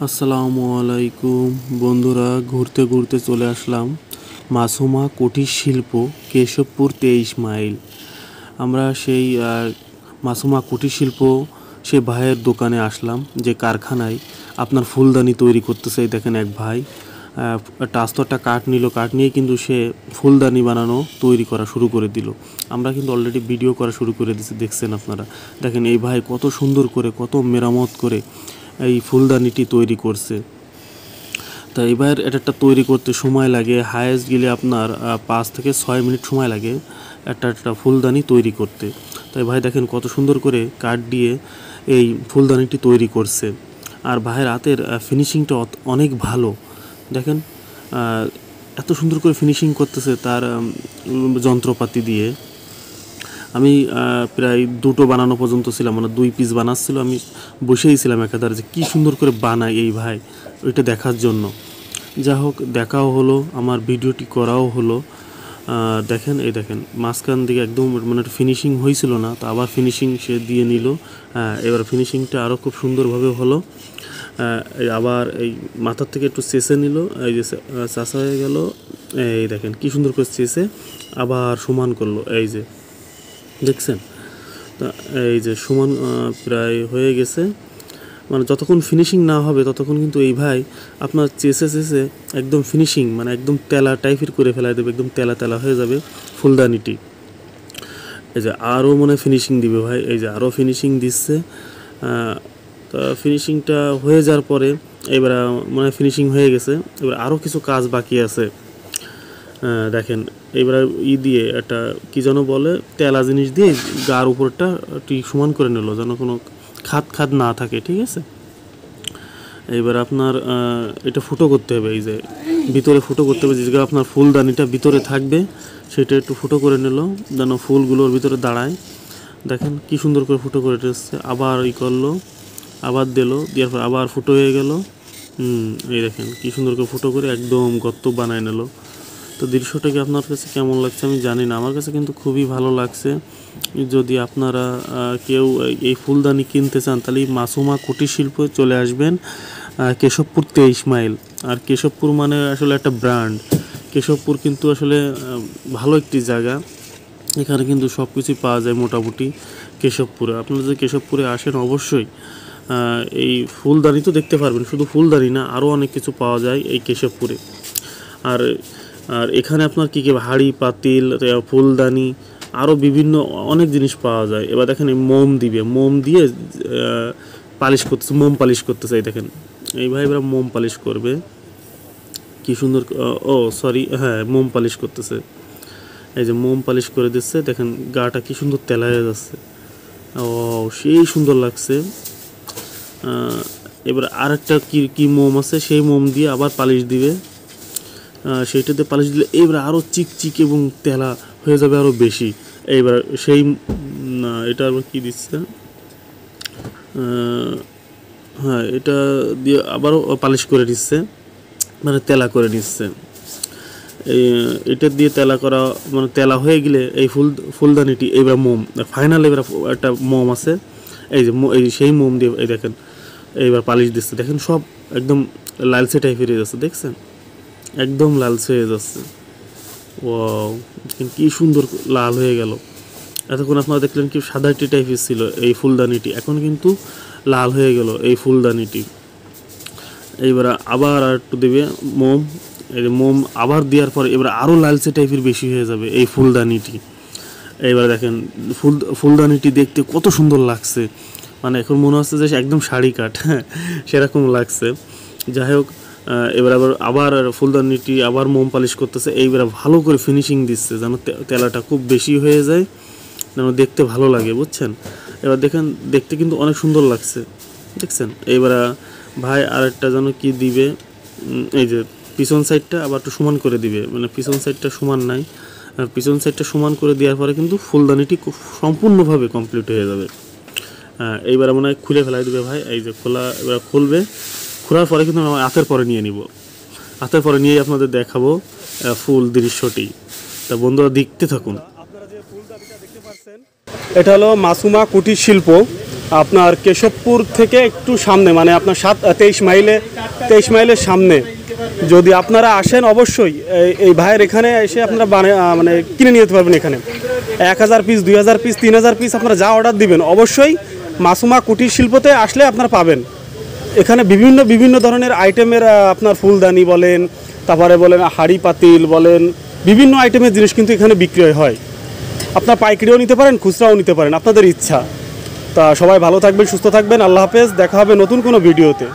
আসসালামু আলাইকুম বন্ধুরা, ঘুরতে ঘুরতে চলে আসলাম মাসুমা কুটির শিল্প, কেশবপুর 23 মাইল। আমরা সেই মাসুমা কুটির শিল্প সে ভাইয়ের দোকানে আসলাম, যে কারখানায় আপনার ফুলদানি তৈরি করতেছে। দেখেন এক ভাই একটা আস্তরটা কাঠ নিল, কাঠ নিয়ে কিন্তু সে ফুলদানি বানানো তৈরি করা শুরু করে দিল। আমরা কিন্তু অলরেডি ভিডিও করা শুরু করে দিচ্ছি, দেখছেন আপনারা। দেখেন এই ভাই কত সুন্দর করে, কত মেরামত করে এই ফুলদানিটি তৈরি করছে। তা এবার এটা তৈরি করতে সময় লাগে, হায়েস্ট গেলে আপনার 5 থেকে 6 মিনিট সময় লাগে একটা ফুলদানি তৈরি করতে। তাই ভাই দেখেন কত সুন্দর করে কাঠ দিয়ে এই ফুলদানিটি তৈরি করছে। আর ভাইয়ের হাতের ফিনিশিংটা অনেক ভালো। দেখেন এত সুন্দর করে ফিনিশিং করতেছে তার যন্ত্রপাতি দিয়ে। আমি প্রায় 2টো বানানো পর্যন্ত ছিলাম, মানে 2 পিস বানাচ্ছিল। আমি বসেই ছিলাম একাধারে, যে কী সুন্দর করে বানায় এই ভাই, ওইটা দেখার জন্য। যা হোক, দেখাও হলো, আমার ভিডিওটি করাও হলো। দেখেন, এই দেখেন মাঝখান দিকে একদম মানে ফিনিশিং হয়েছিল না, তো আবার ফিনিশিং সে দিয়ে নিল। এবার ফিনিশিংটা আরও খুব সুন্দরভাবে হলো। আবার এই মাথার থেকে একটু চেষে নিল, এই যে চাষা হয়ে গেল। এই দেখেন কী সুন্দর করে চেষে আবার সমান করলো, এই যে দেখছেন। তা এই যে সমান প্রায় হয়ে গেছে। মানে যতক্ষণ ফিনিশিং না হবে ততক্ষণ কিন্তু এই ভাই আপনার চেষে একদম ফিনিশিং, মানে একদম তেলা টাইপের করে ফেলাই দেবে, একদম তেলা তেলা হয়ে যাবে ফুলদানিটি। এই যে আরও মনে ফিনিশিং দিবে ভাই, এই যে আরও ফিনিশিং দিচ্ছে। তা ফিনিশিংটা হয়ে যাওয়ার পরে এবার মানে ফিনিশিং হয়ে গেছে, এবার আরও কিছু কাজ বাকি আছে। দেখেন এবার দিয়ে একটা কী যেন বলে, তেলা জিনিস দিয়ে গার উপরটা ঠিক সমান করে নিল, যেন কোনো খাদ না থাকে, ঠিক আছে। এবার আপনার এটা ফুটো করতে হবে, এই যে ভিতরে ফুটো করতে হবে, যে জায়গায় আপনার ফুলদানিটা ভিতরে থাকবে সেটা একটু ফুটো করে নিল, যেন ফুলগুলোর ভিতরে দাঁড়ায়। দেখেন কি সুন্দর করে ফুটো করে এসছে। আবার করলো, আবার দিল, দেওয়ার পর আবার ফুটো হয়ে গেল। এই দেখেন কি সুন্দর করে ফুটো করে একদম গর্ত বানায় নিল। তো দৃশ্যটা কি আপনার কাছে কেমন লাগছে আমি জানি না, আমার কাছে কিন্তু খুবই ভালো লাগছে। যদি আপনারা কেউ এই ফুলদানি কিনতে চান, তাহলে মাসুমা কুটির শিল্প চলে আসবেন, কেশবপুর 23 মাইল। আর কেশবপুর মানে আসলে একটা ব্র্যান্ড। কেশবপুর কিন্তু আসলে ভালো একটি জায়গা, এখানে কিন্তু সব কিছুই পাওয়া যায় মোটামুটি কেশবপুরে। আপনারা যদি কেশবপুরে আসেন অবশ্যই এই ফুলদানি তো দেখতে পারবেন, শুধু ফুলদানি না, আরও অনেক কিছু পাওয়া যায় এই কেশবপুরে। আর এখানে আপনার কী হাঁড়ি পাতিল, ফুলদানি, আরও বিভিন্ন অনেক জিনিস পাওয়া যায়। এবার দেখেন এই মোম দিবে, মোম দিয়ে পালিশ করতেছে, মোম পালিশ করতেছে। এই দেখেন এই ভাই এবার মোম পালিশ করবে, কি সুন্দর। সরি, হ্যাঁ, মোম পালিশ করতেছে। এই যে মোম পালিশ করে দিচ্ছে, দেখেন গাটা কি সুন্দর তেলা হয়ে যাচ্ছে। সেই সুন্দর লাগছে। এবার আরেকটা কি মোম আছে, সেই মোম দিয়ে আবার পালিশ দিবে। সেইটাতে পালিশ দিলে এবার আরও চিকচিক এবং তেলা হয়ে যাবে আরও বেশি। এইবার সেই এটা আবার কী দিচ্ছে, হ্যাঁ, এটা দিয়ে আবারও পালিশ করে দিচ্ছে, মানে তেলা করে নিচ্ছে। এটা দিয়ে তেলা করা, মানে তেলা হয়ে গেলে এই ফুলদানিটি এবার মোম ফাইনাল, এবার একটা মোম আছে, এই যে সেই মোম দিয়ে এই দেখেন এইবার পালিশ দিচ্ছে। দেখেন সব একদম লালচে টাইপের হয়ে যাচ্ছে, দেখছেন একদম লালচে হয়ে যাচ্ছে। ওয়াও, কি সুন্দর লাল হয়ে গেল। এতক্ষণ আপনারা দেখলেন কি সাদাটি টাইপের ছিল এই ফুলদানিটি, এখন কিন্তু লাল হয়ে গেল এই ফুলদানিটি। এইবার আবার আর একটু দেবে মোম, এই যে মোম আবার দেওয়ার পরে এবার আরও লালচে টাইপের বেশি হয়ে যাবে এই ফুলদানিটি। এইবার দেখেন ফুলদানিটি দেখতে কত সুন্দর লাগছে, মানে এখন মনে হচ্ছে যে একদম শাড়ি কাট, হ্যাঁ, সেরকম লাগছে। যাই হোক, এবার আবার ফুলদানিটি আবার মোম পালিশ করতেছে, এইবার ভালো করে ফিনিশিং দিচ্ছে, যেন তেলাটা খুব বেশি হয়ে যায়, যেন দেখতে ভালো লাগে, বুঝছেন। এবার দেখেন দেখতে কিন্তু অনেক সুন্দর লাগছে, দেখছেন। এইবার ভাই আরেকটা যেন কি দিবে, এই যে পিছন সাইডটা আবার একটু সমান করে দিবে, মানে পিছন সাইডটা সমান নাই, পিছন সাইডটা সমান করে দেওয়ার পরে কিন্তু ফুলদানিটি সম্পূর্ণভাবে কমপ্লিট হয়ে যাবে। এইবার মনে হয় খুলে ফেলাই দেবে ভাই, এই যে এবার খুলবে, খোলার পরে কিন্তু আমি হাতের পরে নিয়ে নিব, হাতের পরে নিয়ে আপনাদের দেখাবো ফুল দৃশ্যটি। তা বন্ধুরা দেখতে থাকুন। আপনারা যে ফুলদানিটা দেখতে পাচ্ছেন, এটা হলো মাসুমা কুটির শিল্প। আপনার কেশবপুর থেকে একটু সামনে, মানে আপনার 23 মাইলের সামনে। যদি আপনারা আসেন অবশ্যই এই ভাইয়ের এখানে এসে আপনারা মানে কিনে নিয়ে যেতে পারবেন। এখানে 1000 পিস, 2000 পিস, 3000 পিস আপনারা যা অর্ডার দিবেন অবশ্যই মাসুমা কুটির শিল্পতে আসলে আপনারা পাবেন। এখানে বিভিন্ন ধরনের আইটেমের আপনার ফুলদানি বলেন, তারপরে বলেন হাঁড়ি পাতিল বলেন, বিভিন্ন আইটেমের জিনিস কিন্তু এখানে বিক্রয় হয়। আপনার পাইকারিও নিতে পারেন, খুচরাও নিতে পারেন, আপনাদের ইচ্ছা। তা সবাই ভালো থাকবেন, সুস্থ থাকবেন। আল্লাহ হাফেজ, দেখা হবে নতুন কোনো ভিডিওতে।